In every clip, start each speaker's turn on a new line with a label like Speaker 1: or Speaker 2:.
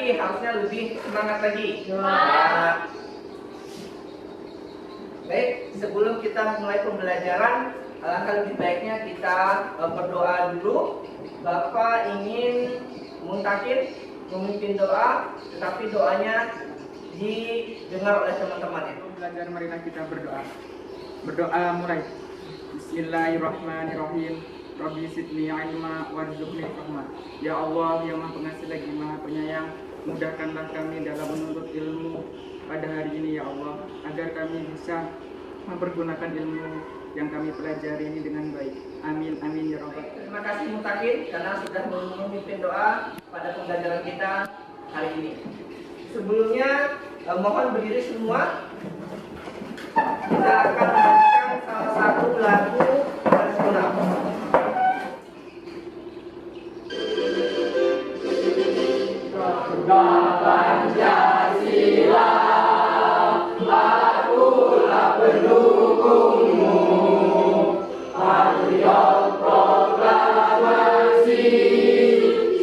Speaker 1: lagi, harusnya lebih semangat lagi. Baik, sebelum kita mulai pembelajaran, alangkah lebih baiknya kita berdoa dulu. Bapak ingin muntakin memimpin doa, tetapi doanya didengar oleh teman-teman.
Speaker 2: Belajar, marilah kita berdoa. Berdoa mulai. Bismillahirrahmanirrahim. Rabbi zidni ilma warzuqni rahmah. Ya Allah, yang Maha Pengasih lagi Maha Penyayang, mudahkanlah kami dalam menuntut ilmu pada hari ini ya Allah, agar kami bisa mempergunakan ilmu yang kami pelajari ini dengan baik. Amin amin ya rabbal.
Speaker 1: Terima kasih Mutakin karena sudah memimpin doa pada pembelajaran kita hari ini. Sebelumnya mohon berdiri semua. Kita akan membacakan salah satu lagu nasional.
Speaker 3: Pancasila, akulah pendukungmu, patriot proklamasi,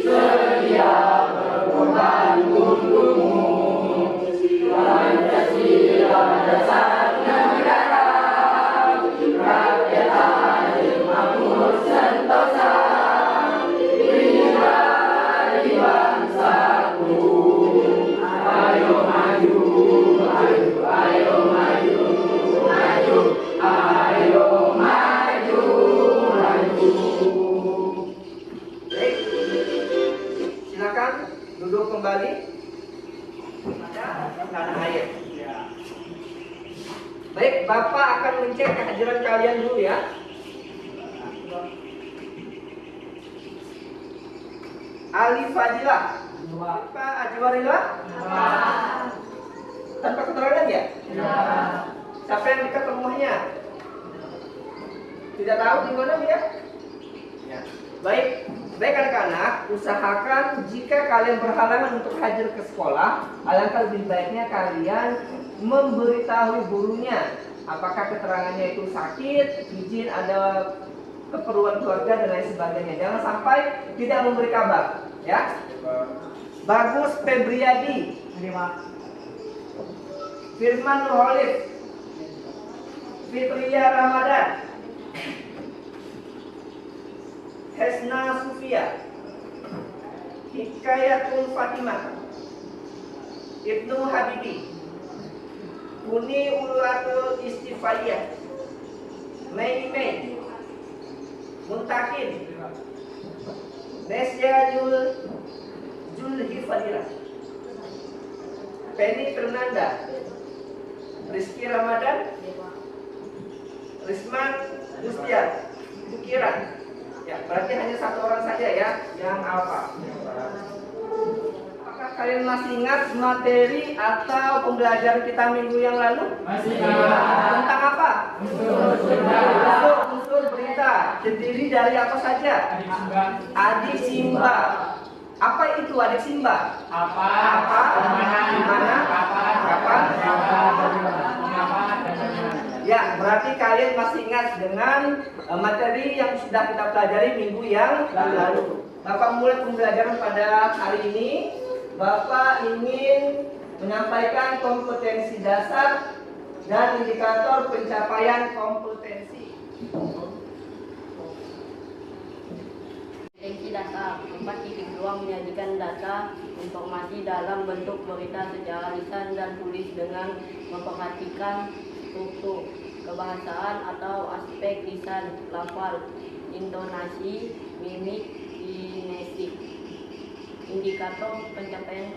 Speaker 3: sedia berkorban untukmu. Pancasila dasar negara, rakyat adil makmur sentosa, pribadi bangsaku. Ayo maju, maju, ayo maju, maju, ayo maju, maju.
Speaker 1: Baik, silakan duduk kembali pada tanah air. Baik, Bapak akan mencek kehadiran kalian dulu ya. Ali Fadilah, Pak Ajiwarila, tanpa keterangan ya? Siapa yang dekat rumahnya? Tidak tahu di mana dia? Ya. Baik, baik anak-anak, usahakan jika kalian berhalangan untuk hadir ke sekolah, alangkah lebih baiknya kalian memberitahu gurunya. Apakah keterangannya itu sakit, izin, ada keperluan keluarga dan lain sebagainya. Jangan sampai tidak memberi kabar, ya. Bagus Febriadi, Firman Nurholis, Fitria Ramadan, Hesna Sufia, Hikayatul Fatimah, Ibnu Habibi, Uni Ulatul Istifadiyah, Mei Mei, Muntakin, Nesya Julhifadira, Penny Fernanda, Rizky Ramadan, Risman Gustian, Bukiran. Ya, berarti hanya satu orang saja ya yang alfa. Apakah kalian masih ingat materi atau pembelajaran kita minggu yang lalu?
Speaker 3: Masih ingat.
Speaker 1: Tentang apa? Unsur berita. Terdiri dari apa saja? Adik Simba. Apa itu adik Simba?
Speaker 3: Apa?
Speaker 1: Di mana? Kapan? Ya, berarti kalian masih ingat dengan materi yang sudah kita pelajari minggu yang lalu. Bapak mulai pembelajaran pada hari ini. Bapak ingin menyampaikan kompetensi dasar dan indikator pencapaian kompetensi.
Speaker 4: Kompetensi dasar 4.2 menyajikan data informasi dalam bentuk berita secara lisan dan tulis dengan memperhatikan struktur kebahasaan atau aspek lisan, lafal, intonasi, mimik, kinetik. Indikator pencapaian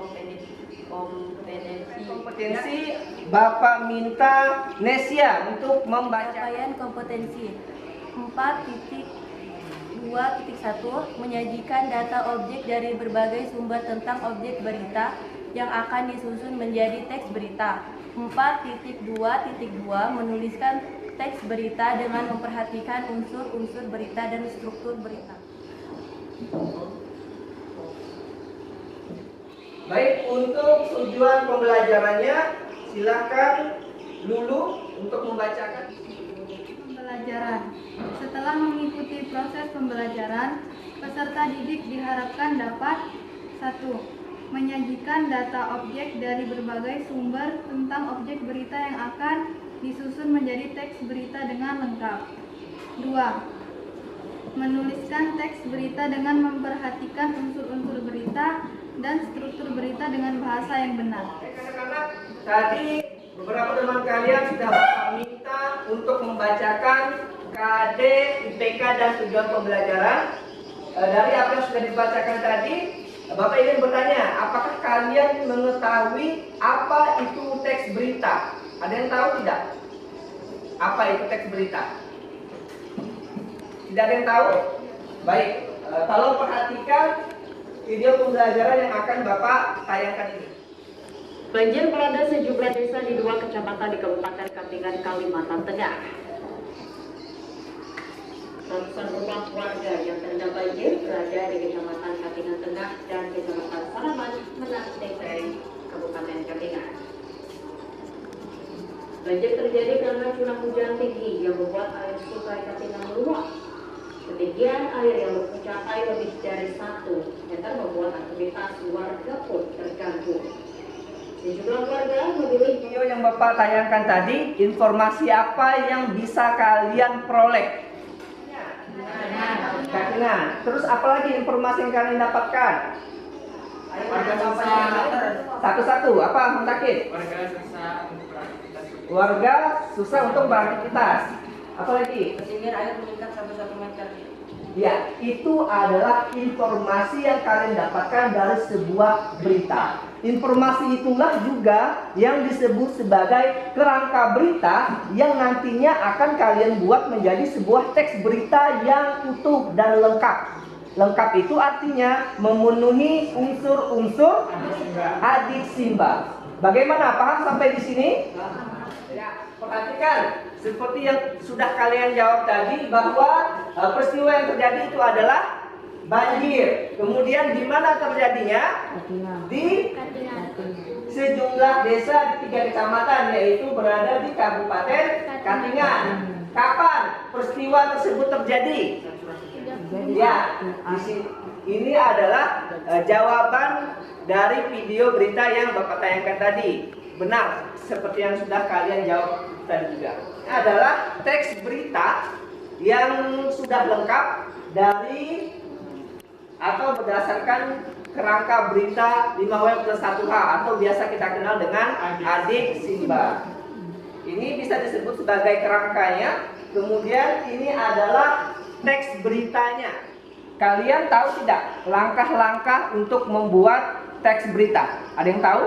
Speaker 1: Kompetensi Bapak minta Nesya untuk membaca.
Speaker 5: Pencapaian kompetensi 4.2.1 menyajikan data objek dari berbagai sumber tentang objek berita yang akan disusun menjadi teks berita. 4.2.2 menuliskan teks berita dengan memperhatikan unsur-unsur berita dan struktur berita.
Speaker 1: Baik, untuk tujuan pembelajarannya silakan Lulu untuk membacakan.
Speaker 6: Pembelajaran. Setelah mengikuti proses pembelajaran, peserta didik diharapkan dapat 1. menyajikan data objek dari berbagai sumber tentang objek berita yang akan disusun menjadi teks berita dengan lengkap. 2. Menuliskan teks berita dengan memperhatikan unsur-unsur berita dan struktur berita dengan bahasa yang benar.
Speaker 1: Anak-anak, tadi beberapa teman kalian sudah Bapak minta untuk membacakan KD, IPK, dan tujuan pembelajaran. Dari apa yang sudah dibacakan tadi, Bapak ingin bertanya, apakah kalian mengetahui apa itu teks berita? Ada yang tahu tidak? Apa itu teks berita? Tidak ada yang tahu? Baik, tolong perhatikan video pembelajaran yang akan Bapak tayangkan ini.
Speaker 7: Banjir melanda sejumlah desa di 2 kecamatan di Kabupaten Katingan, Kalimantan Tengah. Ratusan rumah warga yang terendam banjir berada di Kecamatan Katingan Tengah dan Kecamatan Salaman, Menang, Kabupaten Katingan. Banjir terjadi karena curah hujan tinggi yang membuat air sungai Katingan meluap. Ketinggian air yang mencapai lebih dari 1 meter membuat aktivitas warga pun terganggu. Sejumlah warga memilih
Speaker 1: Video yang Bapak tayangkan tadi, informasi apa yang bisa kalian peroleh? Katingan. Terus apalagi informasi yang kalian dapatkan?
Speaker 2: Warga susah.
Speaker 1: Satu-satu, apa Muntakid?
Speaker 2: Warga susah untuk beraktivitas.
Speaker 1: Warga susah untuk beraktivitas. Apalagi?
Speaker 4: Ketinggian air meningkat sampai 1 meter.
Speaker 1: Ya, itu adalah informasi yang kalian dapatkan dari sebuah berita. Informasi itulah juga yang disebut sebagai kerangka berita yang nantinya akan kalian buat menjadi sebuah teks berita yang utuh dan lengkap. Lengkap itu artinya memenuhi unsur-unsur adiksimba. Bagaimana? Paham sampai di sini? Ya, perhatikan. Seperti yang sudah kalian jawab tadi bahwa peristiwa yang terjadi itu adalah banjir. Kemudian di mana terjadinya? Di sejumlah desa di 3 kecamatan, yaitu berada di Kabupaten Katingan. Kapan peristiwa tersebut terjadi? Ya, ini adalah jawaban dari video berita yang Bapak tayangkan tadi. Benar, seperti yang sudah kalian jawab tadi juga. Ini adalah teks berita yang sudah lengkap dari atau berdasarkan kerangka berita 5W+1H atau biasa kita kenal dengan adiksimba. Ini bisa disebut sebagai kerangkanya. Kemudian ini adalah teks beritanya. Kalian tahu tidak langkah-langkah untuk membuat teks berita? Ada yang tahu?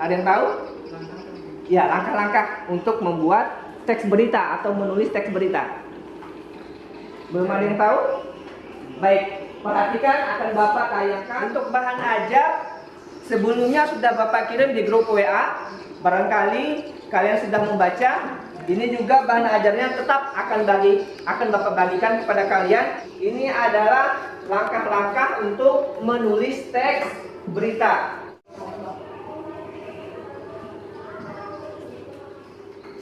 Speaker 1: Ada yang tahu? Ya, langkah-langkah untuk membuat teks berita atau menulis teks berita. Belum ada yang tahu? Baik, perhatikan akan Bapak tayangkan untuk bahan ajar. Sebelumnya sudah Bapak kirim di grup WA. Barangkali kalian sudah membaca. Ini juga bahan ajarnya tetap akan Bapak bagikan kepada kalian. Ini adalah langkah-langkah untuk menulis teks berita.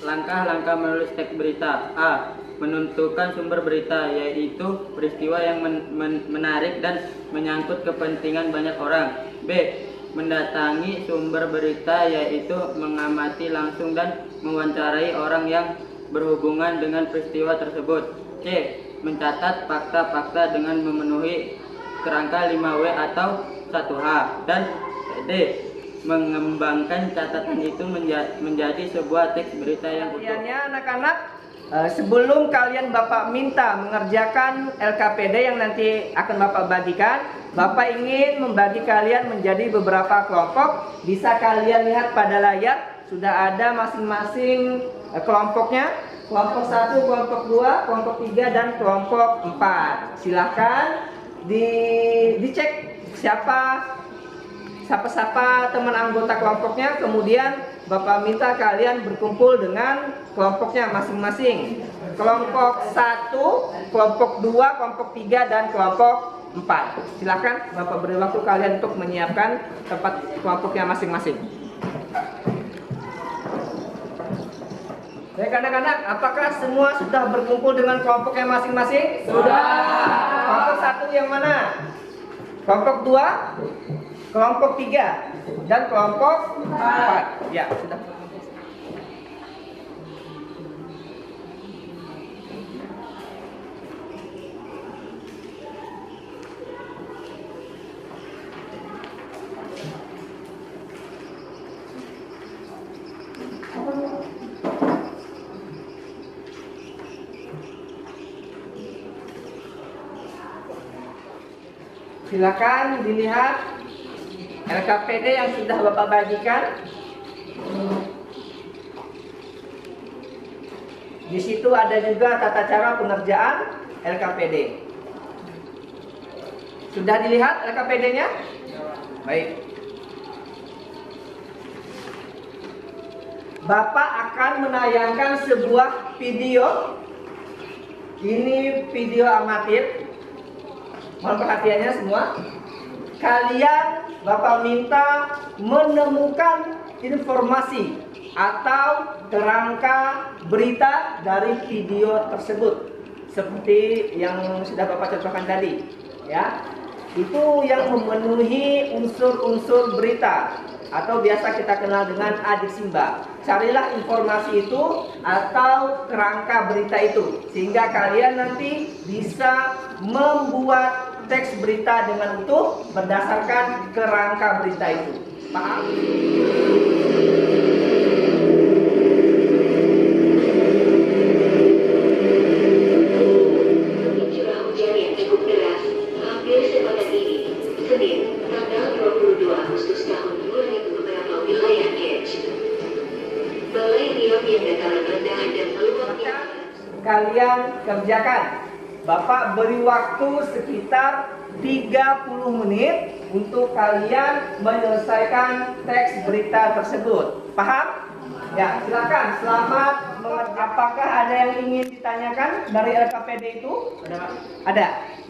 Speaker 8: Langkah-langkah menulis teks berita. A. Menentukan sumber berita, yaitu peristiwa yang menarik dan menyangkut kepentingan banyak orang. B. Mendatangi sumber berita, yaitu mengamati langsung dan mewawancarai orang yang berhubungan dengan peristiwa tersebut. C. Mencatat fakta-fakta dengan memenuhi kerangka 5W atau 1H. Dan D. Mengembangkan catatan itu menjadi sebuah teks berita yang utuh.
Speaker 1: Anak-anak, sebelum kalian Bapak minta mengerjakan LKPD yang nanti akan Bapak bagikan, Bapak ingin membagi kalian menjadi beberapa kelompok. Bisa kalian lihat pada layar, sudah ada masing-masing kelompoknya. Kelompok 1, kelompok 2, kelompok 3, dan kelompok 4. Silahkan dicek siapa teman anggota kelompoknya. Kemudian Bapak minta kalian berkumpul dengan kelompoknya masing-masing. Kelompok 1, kelompok 2, kelompok 3, dan kelompok 4. Silakan Bapak beri waktu kalian untuk menyiapkan tempat kelompoknya masing-masing. Baik anak-anak, apakah semua sudah berkumpul dengan kelompoknya masing-masing? Sudah. Kelompok 1 yang mana? kelompok 2, kelompok 3, dan kelompok 4. Ya, sudah. Silakan dilihat LKPD yang sudah Bapak bagikan. Di situ ada juga tata cara pengerjaan LKPD. Sudah dilihat LKPD-nya? Baik. Bapak akan menayangkan sebuah video. Ini video amatir. Mohon perhatiannya semua. Kalian Bapak minta menemukan informasi atau kerangka berita dari video tersebut, seperti yang sudah Bapak contohkan tadi, ya. Itu yang memenuhi unsur-unsur berita atau biasa kita kenal dengan adik Simba. Carilah informasi itu atau kerangka berita itu sehingga kalian nanti bisa membuat teks berita dengan utuh berdasarkan kerangka berita itu. Paham?
Speaker 7: Curah hujan yang cukup deras hampir sepekan ini, Senin, tanggal 22 Agustus tahun 2000 beberapa wilayah Kec. Balai Riau yang dataran rendah dan meluapnya.
Speaker 1: Kalian kerjakan. Bapak beri waktu sekitar 30 menit untuk kalian menyelesaikan teks berita tersebut. Paham? Ya, silakan. Selamat. Apakah ada yang ingin ditanyakan dari LKPD itu?
Speaker 2: Ada Pak?
Speaker 1: Ada.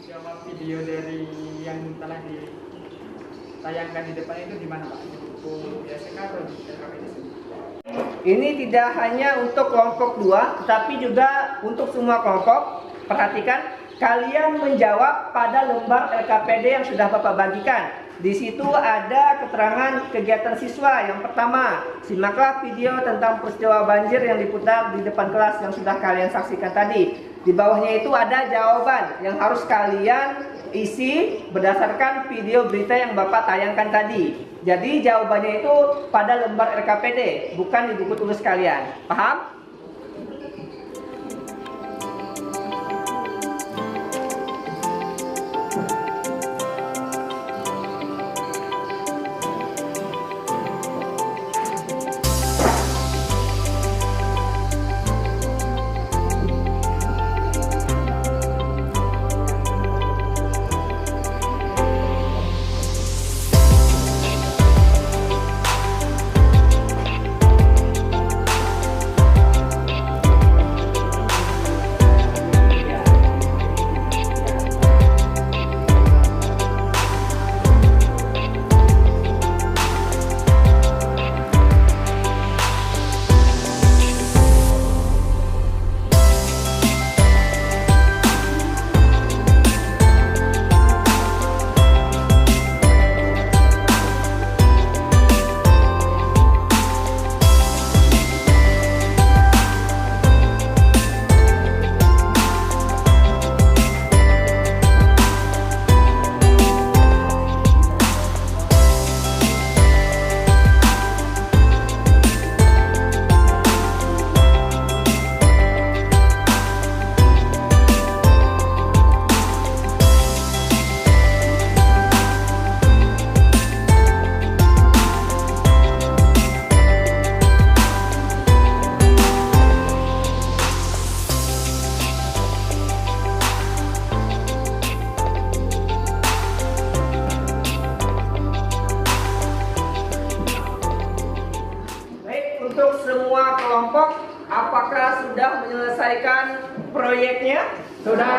Speaker 2: Jawab video dari yang telah ditayangkan di depan itu di mana Pak? Di buku SK atau di LKPD sendiri?
Speaker 1: Ini tidak hanya untuk kelompok 2, tetapi juga untuk semua kelompok. Perhatikan, kalian menjawab pada lembar LKPD yang sudah Bapak bagikan. Di situ ada keterangan kegiatan siswa. Yang pertama, simaklah video tentang peristiwa banjir yang diputar di depan kelas yang sudah kalian saksikan tadi. Di bawahnya itu ada jawaban yang harus kalian isi berdasarkan video berita yang Bapak tayangkan tadi. Jadi jawabannya itu pada lembar LKPD, bukan di buku tulis kalian. Paham? semua kelompok apakah sudah menyelesaikan proyeknya? Sudah.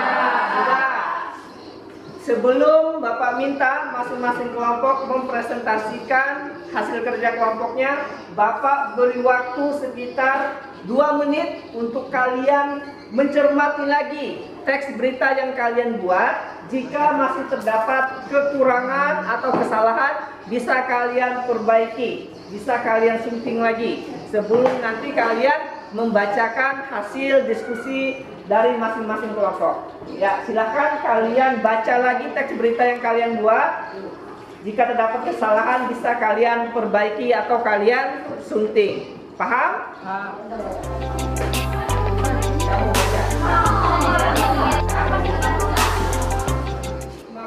Speaker 1: Sebelum Bapak minta masing-masing kelompok mempresentasikan hasil kerja kelompoknya, Bapak beri waktu sekitar 2 menit untuk kalian mencermati lagi teks berita yang kalian buat. Jika masih terdapat kekurangan atau kesalahan, bisa kalian perbaiki, bisa kalian sunting lagi sebelum nanti kalian membacakan hasil diskusi dari masing-masing kelompok. Ya, silakan kalian baca lagi teks berita yang kalian buat. Jika terdapat kesalahan, bisa kalian perbaiki atau kalian sunting. Paham?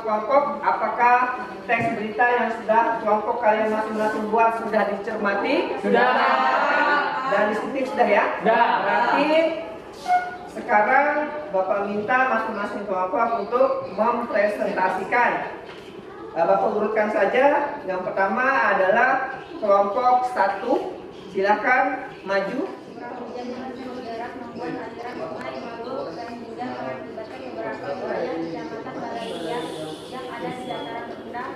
Speaker 1: Kelompok, apakah teks berita yang sudah kelompok kalian masing-masing buat sudah dicermati?
Speaker 3: Sudah.
Speaker 1: Dan disunting sudah ya?
Speaker 3: Sudah.
Speaker 1: Berarti sekarang Bapak minta masing-masing kelompok untuk mempresentasikan. Bapak urutkan saja. Yang pertama adalah kelompok 1. Silakan maju.
Speaker 6: Curah hujan dengan suhu deras membuat aliran sungai Marul dan hingga mengakibatkan beberapa wilayah kecamatan Balairia yang ada di dataran rendah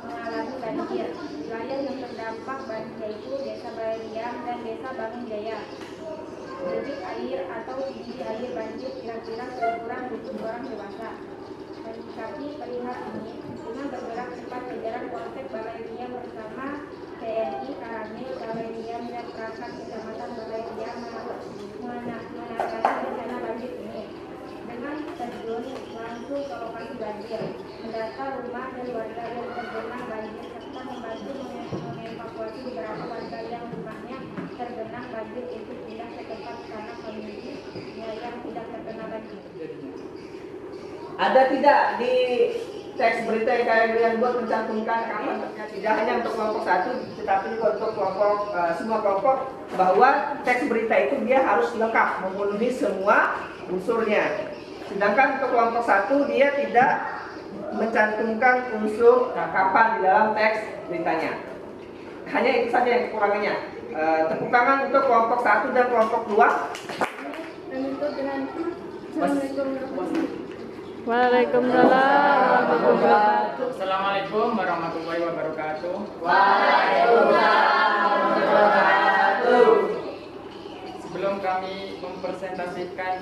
Speaker 6: mengalami banjir. Wilayah yang terdampak banjir yaitu Desa Balairia dan Desa Bangun Jaya. Debit air atau tinggi air banjir kira-kira seukuran lutut orang dewasa. Menyikapi perihal ini dengan bergerak cepat jajaran Polsek Balairia bersama TNI, Karamil, Balairia dan perangkat kecamatan Balairia menangani bencana banjir ini dengan terjun langsung ke lokasi banjir, mendata rumah dan warga yang tergenang banjir serta membantu mengevakuasi beberapa warga yang rumahnya tergenang banjir itu pindah ke tempat tanah pemiliknya yang tidak terkena banjir.
Speaker 1: Ada tidak di teks berita yang kalian buat mencantumkan kapan? Tidak hanya untuk kelompok 1, tetapi juga untuk kelompok semua kelompok, bahwa teks berita itu dia harus lengkap, memenuhi semua unsurnya. Sedangkan untuk kelompok 1 dia tidak mencantumkan unsur kapan di dalam teks beritanya. Hanya itu saja yang kekurangannya. Tepuk tangan untuk kelompok 1 dan kelompok 2.
Speaker 6: Menuntut dengan Assalamualaikum warahmatullahi
Speaker 5: Waalaikumsalam warahmatullahi wabarakatuh.
Speaker 2: Assalamualaikum warahmatullahi wabarakatuh. Sebelum kami mempresentasikan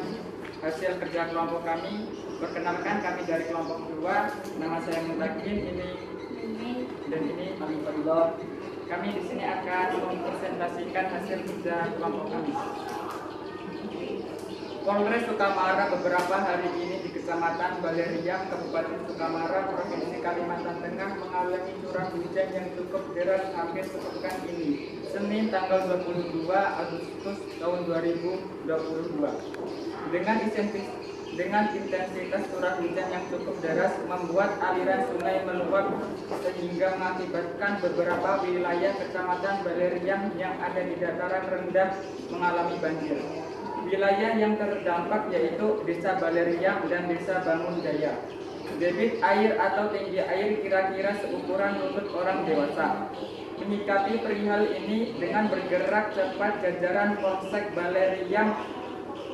Speaker 2: hasil kerja kelompok kami, perkenalkan kami dari kelompok 2. Nama saya Mutakin, ini dan ini Alhamdulillah. Kami di sini akan mempresentasikan hasil kerja kelompok kami. Polres Sukamara beberapa hari ini di Kecamatan Balairia, Kabupaten Sukamara, Provinsi Kalimantan Tengah mengalami curah hujan yang cukup deras hampir sepekan ini, Senin tanggal 22 Agustus tahun 2022. Dengan intensitas curah hujan yang cukup deras membuat aliran sungai meluap sehingga mengakibatkan beberapa wilayah Kecamatan Balairia yang ada di dataran rendah mengalami banjir. Wilayah yang terdampak yaitu Desa Balairia dan Desa Bangun Jaya. Debit air atau tinggi air kira-kira seukuran lutut orang dewasa. Menyikapi perihal ini dengan bergerak cepat jajaran Polsek Balairia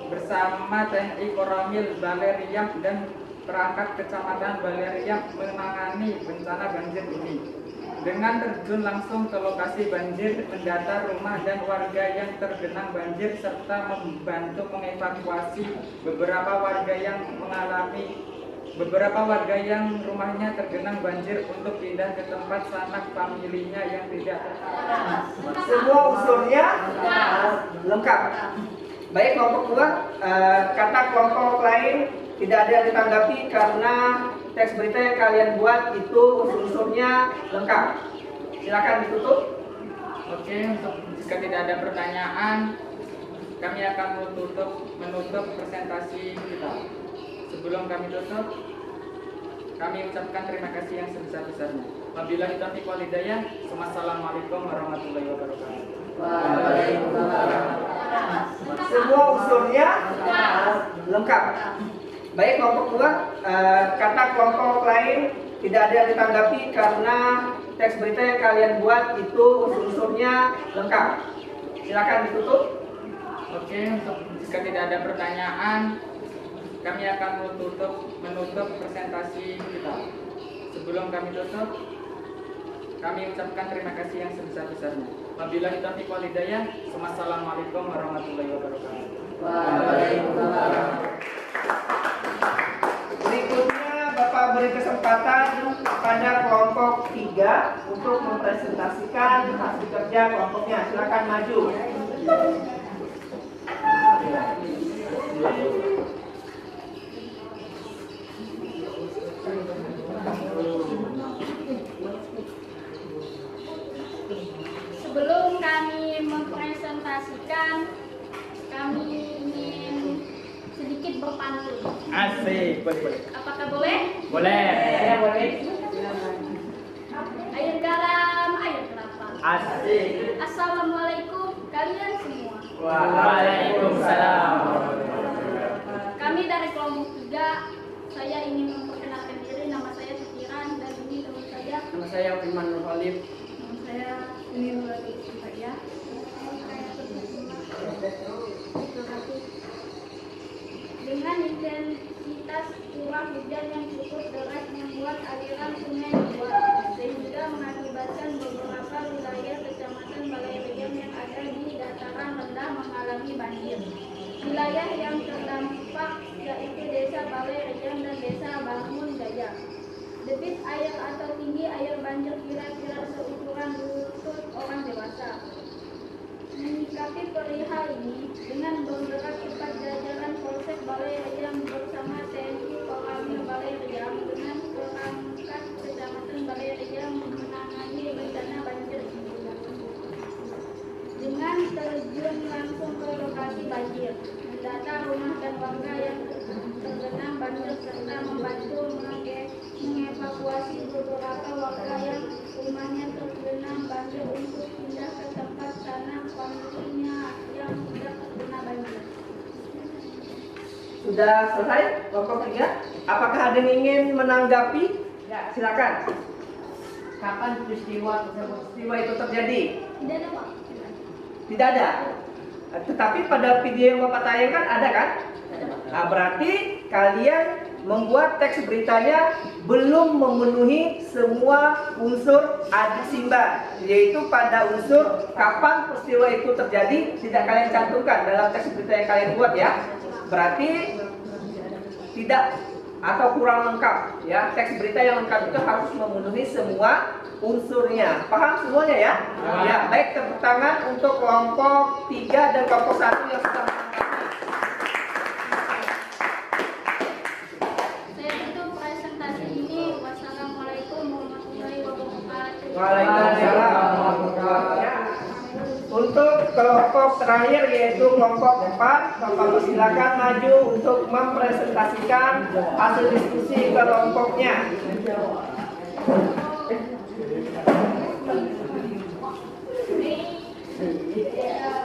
Speaker 2: bersama TNI Koramil Balairia dan perangkat Kecamatan Balairia menangani bencana banjir ini. Dengan terjun langsung ke lokasi banjir, mendata rumah dan warga yang tergenang banjir serta membantu mengevakuasi beberapa warga yang rumahnya tergenang banjir untuk pindah ke tempat sanak familinya yang tidak terkena.
Speaker 1: Semua unsurnya lengkap. Baik kelompok 2, kata kelompok lain tidak ada yang ditanggapi karena teks berita yang kalian buat itu unsur-unsurnya lengkap. Silakan ditutup.
Speaker 2: Oke, jika tidak ada pertanyaan, kami akan menutup presentasi kita. Sebelum kami tutup, kami ucapkan terima kasih yang sebesar-besarnya. Wabillahi taufiq wal hidayah. Wassalamualaikum warahmatullahi wabarakatuh.
Speaker 1: Semua unsurnya lengkap. Baik kelompok 2, kata kelompok lain tidak ada yang ditanggapi karena teks berita yang kalian buat itu unsur-unsurnya lengkap. Silakan ditutup.
Speaker 2: Oke, jika tidak ada pertanyaan, kami akan menutup presentasi kita. Sebelum kami tutup, kami ucapkan terima kasih yang sebesar-besarnya. Wabillahi taufiq wal hidayah. Wassalamualaikum warahmatullahi wabarakatuh.
Speaker 3: Waalaikumsalam.
Speaker 1: Berikutnya Bapak beri kesempatan pada kelompok 3 untuk mempresentasikan hasil kerja kelompoknya. Silakan maju.
Speaker 6: Sebelum kami mempresentasikan, kami ingin sedikit berpantun.
Speaker 2: Asik, boleh.
Speaker 6: Apakah boleh?
Speaker 2: Boleh.
Speaker 6: Air garam, air kelapa.
Speaker 2: Asik.
Speaker 6: Assalamualaikum kalian semua.
Speaker 2: Waalaikumsalam.
Speaker 6: Kami dari kelompok 3. Saya ingin memperkenalkan diri. Nama saya Setiran dan ini teman saya.
Speaker 2: Nama saya Firman Nur Khalif.
Speaker 6: Nama saya ini Nurul Saya. Dengan intensitas curah hujan yang cukup deras membuat aliran sungai meluap sehingga mengakibatkan beberapa wilayah kecamatan Balai Riam yang ada di dataran rendah mengalami banjir. Wilayah yang terdampak yaitu Desa Balai Riam dan Desa Bangun Jaya. Debit air atau tinggi air banjir kira-kira seukuran lutut orang dewasa. Menyikapi perihal ini, dengan bergerak cepat jajaran Polsek Balai Riam bersama TNI Koramil Balai Riam dengan perangkat Kecamatan Balai Riam menangani bencana banjir ini. Dengan terjun langsung ke lokasi banjir, mendata rumah dan warga yang tergenang banjir serta membantu mengevakuasi beberapa warga yang rumahnya tergenang banjir untuk pindah ke tempat tanah kondisinya yang sudah terkena banjir.
Speaker 1: Sudah selesai kelompok 3? Apakah ada yang ingin menanggapi? Ya, silakan. Kapan peristiwa itu terjadi?
Speaker 6: Tidak ada Pak.
Speaker 1: Tidak ada. Tetapi pada video yang Bapak tayangkan ada kan? Nah, berarti kalian membuat teks beritanya belum memenuhi semua unsur adisimba, yaitu pada unsur kapan peristiwa itu terjadi tidak kalian cantumkan dalam teks berita yang kalian buat ya. Berarti tidak atau kurang lengkap ya. Teks berita yang lengkap itu harus memenuhi semua unsurnya. Paham semuanya ya? Ya, baik, tepuk tangan untuk kelompok 3 dan kelompok 1 yang sudah menanggapi.
Speaker 6: Saya tutup presentasi ini. Wassalamualaikum warahmatullahi wabarakatuh.
Speaker 1: Waalaikumsalam. Ya. Untuk kelompok terakhir yaitu kelompok 4, Bapak persilakan maju untuk mempresentasikan hasil diskusi kelompoknya.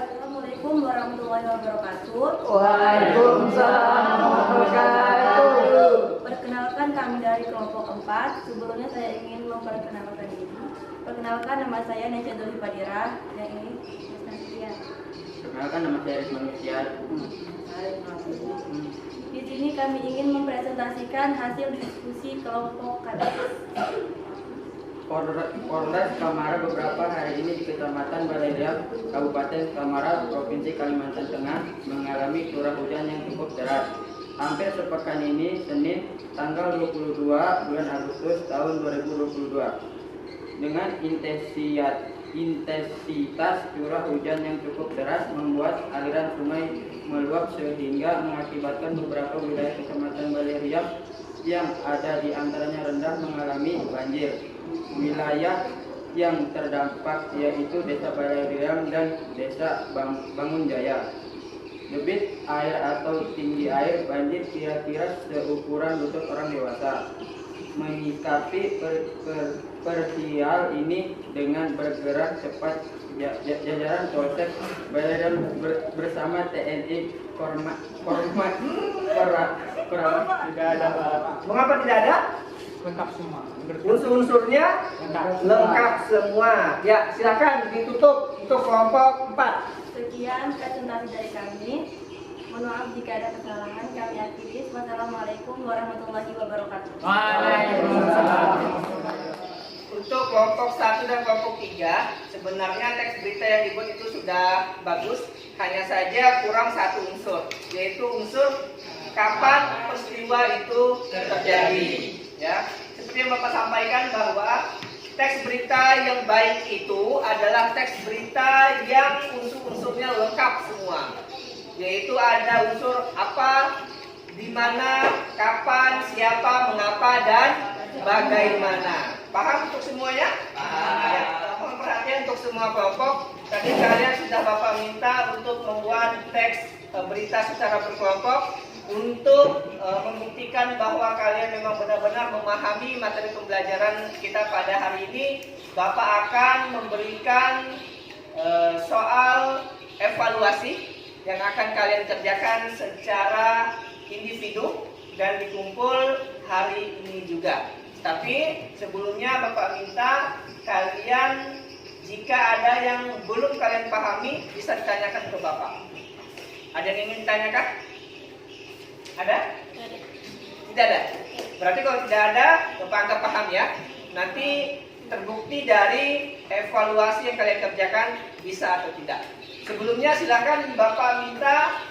Speaker 5: Assalamualaikum warahmatullahi wabarakatuh.
Speaker 1: Waalaikumsalam warahmatullahi wabarakatuh.
Speaker 5: Perkenalkan kami dari kelompok 4. Sebelumnya saya ingin memperkenalkan diri. Perkenalkan nama saya Nesya Doli Padira dan ini Nesya.
Speaker 8: Perkenalkan nama saya Rizman Musyar.
Speaker 5: Di sini kami ingin mempresentasikan hasil diskusi kelompok kami.
Speaker 8: Polres Kamara beberapa hari ini di Kecamatan Balai Riam, Kabupaten Kamara, Provinsi Kalimantan Tengah mengalami curah hujan yang cukup deras. Hampir sepekan ini, Senin, tanggal 22 bulan Agustus tahun 2022. Dengan intensitas curah hujan yang cukup deras membuat aliran sungai meluap sehingga mengakibatkan beberapa wilayah Kecamatan Balai Riam yang ada di antaranya rendah mengalami banjir. Wilayah yang terdampak yaitu Desa Balai Riam dan Desa Bangun Jaya. Debit air atau tinggi air banjir kira-kira seukuran lutut orang dewasa. Menyikapi perihal ini dengan bergerak cepat jajaran Polsek Balai Riam bersama TNI
Speaker 2: Tidak ada Pak.
Speaker 1: Mengapa tidak ada?
Speaker 2: Lengkap semua.
Speaker 1: Unsur-unsurnya lengkap semua. Ya, silakan ditutup untuk kelompok 4.
Speaker 5: Sekian presentasi dari kami. Mohon maaf jika ada kesalahan, kami aktivis. Wassalamualaikum warahmatullahi wabarakatuh.
Speaker 2: Waalaikumsalam.
Speaker 1: untuk kelompok 1 dan kelompok 3, sebenarnya teks berita yang dibuat itu sudah bagus, hanya saja kurang satu unsur, yaitu unsur kapan peristiwa itu terjadi. Ya, seperti yang Bapak sampaikan bahwa teks berita yang baik itu adalah teks berita yang unsur-unsurnya lengkap semua, yaitu ada unsur apa, di mana, kapan, siapa, mengapa, dan bagaimana. Paham untuk semuanya? Ya, mohon perhatian untuk semua kelompok. Tadi kalian sudah Bapak minta untuk membuat teks berita secara berkelompok untuk membuktikan bahwa kalian memang benar-benar memahami materi pembelajaran kita pada hari ini. Bapak akan memberikan soal evaluasi yang akan kalian kerjakan secara individu dan dikumpul hari ini juga. Tapi sebelumnya Bapak minta kalian, jika ada yang belum kalian pahami, bisa ditanyakan ke Bapak. Ada yang ingin ditanyakan? Ada? Tidak ada? Berarti kalau tidak ada, Bapak anggap paham ya. Nanti terbukti dari evaluasi yang kalian kerjakan bisa atau tidak. Sebelumnya silakan Bapak minta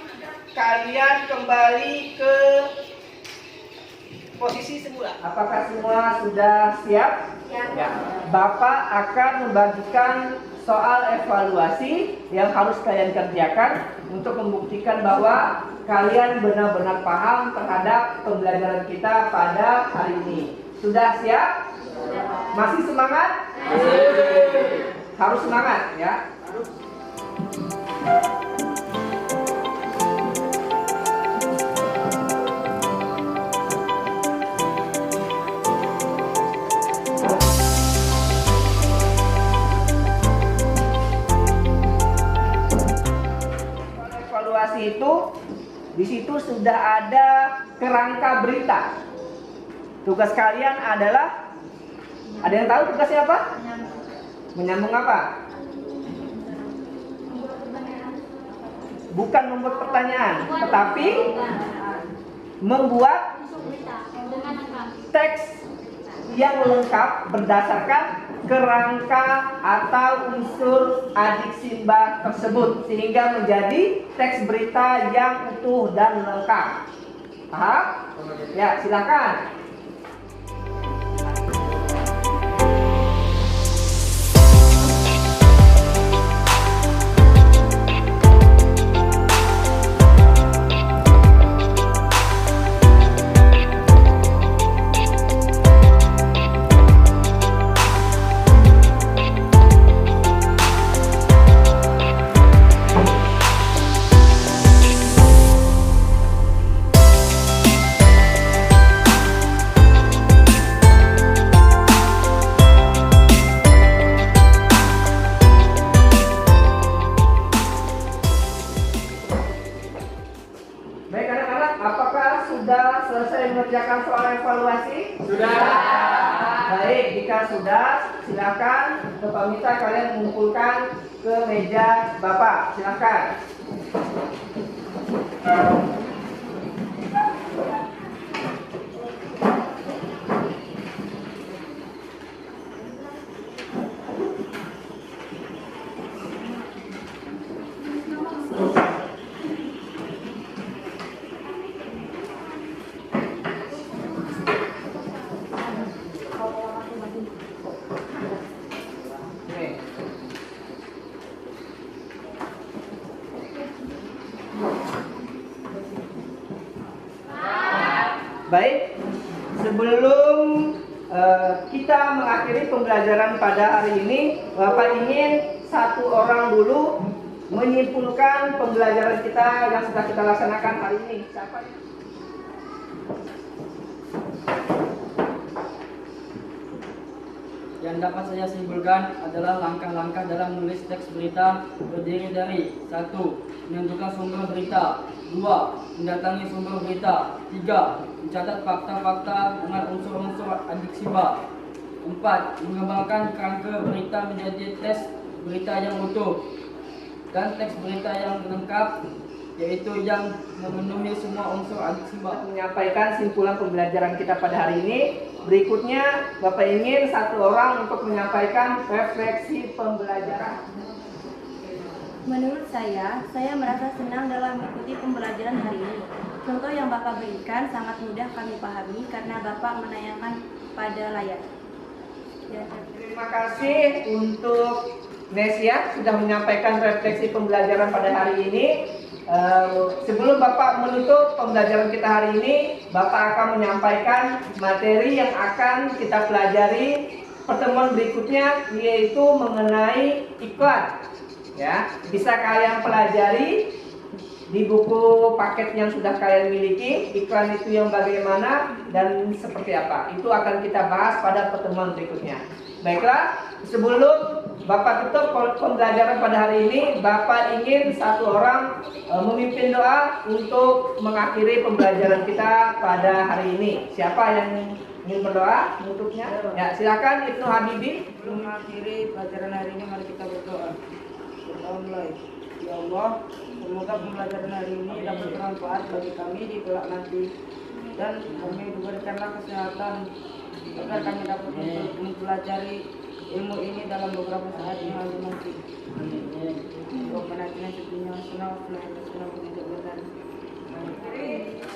Speaker 1: kalian kembali ke posisi semula. Apakah semua sudah siap? Ya. Bapak akan membagikan soal evaluasi yang harus kalian kerjakan untuk membuktikan bahwa kalian benar-benar paham terhadap pembelajaran kita pada hari ini. Sudah siap? Masih semangat? Harus semangat ya. Evaluasi itu di situ sudah ada kerangka berita. Tugas kalian adalah, ada yang tahu tugasnya apa? Menyambung apa? Bukan membuat pertanyaan, tetapi membuat teks yang lengkap berdasarkan kerangka atau unsur adik simbah tersebut, sehingga menjadi teks berita yang utuh dan lengkap. Paham? Ya, silakan. Baik anak-anak, apakah sudah selesai mengerjakan soal evaluasi? Sudah. Baik, jika sudah, silakan Bapak minta kalian mengumpulkan ke meja Bapak. Silakan. Baik, sebelum kita mengakhiri pembelajaran pada hari ini, Bapak ingin satu orang dulu menyimpulkan pembelajaran kita yang sudah kita laksanakan hari ini. Siapa?
Speaker 8: Yang dapat saya simpulkan adalah langkah-langkah dalam menulis teks berita terdiri dari 1. Menentukan sumber berita, 2. Mendatangi sumber berita, 3. Mencatat fakta-fakta dengan unsur-unsur adik simbah, 4. Mengembangkan kerangka berita menjadi teks berita yang utuh dan teks berita yang lengkap,
Speaker 2: yaitu yang memenuhi semua unsur al-isbah.
Speaker 1: Menyampaikan simpulan pembelajaran kita pada hari ini. Berikutnya Bapak ingin satu orang untuk menyampaikan refleksi pembelajaran.
Speaker 5: Menurut saya merasa senang dalam mengikuti pembelajaran hari ini. Contoh yang Bapak berikan sangat mudah kami pahami karena Bapak menayangkan pada layar.
Speaker 1: Terima kasih untuk Nesia sudah menyampaikan refleksi pembelajaran pada hari ini. Sebelum Bapak menutup pembelajaran kita hari ini, Bapak akan menyampaikan materi yang akan kita pelajari pertemuan berikutnya, yaitu mengenai iklan. Ya, bisa kalian pelajari di buku paket yang sudah kalian miliki. Iklan itu yang bagaimana dan seperti apa, itu akan kita bahas pada pertemuan berikutnya. Baiklah, sebelum Bapak tutup pembelajaran pada hari ini, Bapak ingin satu orang memimpin doa untuk mengakhiri pembelajaran kita pada hari ini. Siapa yang ingin berdoa menutupnya? Ya, silakan Ibnu Habibi.
Speaker 2: Mengakhiri pelajaran hari ini, mari kita berdoa. Kita mulai. Ya Allah, semoga pembelajaran hari ini dapat bermanfaat bagi kami di kelak nanti, dan kami diberikanlah kesehatan agar kami dapat mempelajari ilmu ini dalam beberapa saat yang lalu nanti.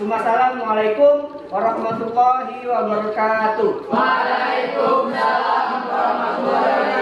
Speaker 1: Assalamualaikum warahmatullahi wabarakatuh.
Speaker 3: Waalaikumsalam warahmatullahi wabarakatuh.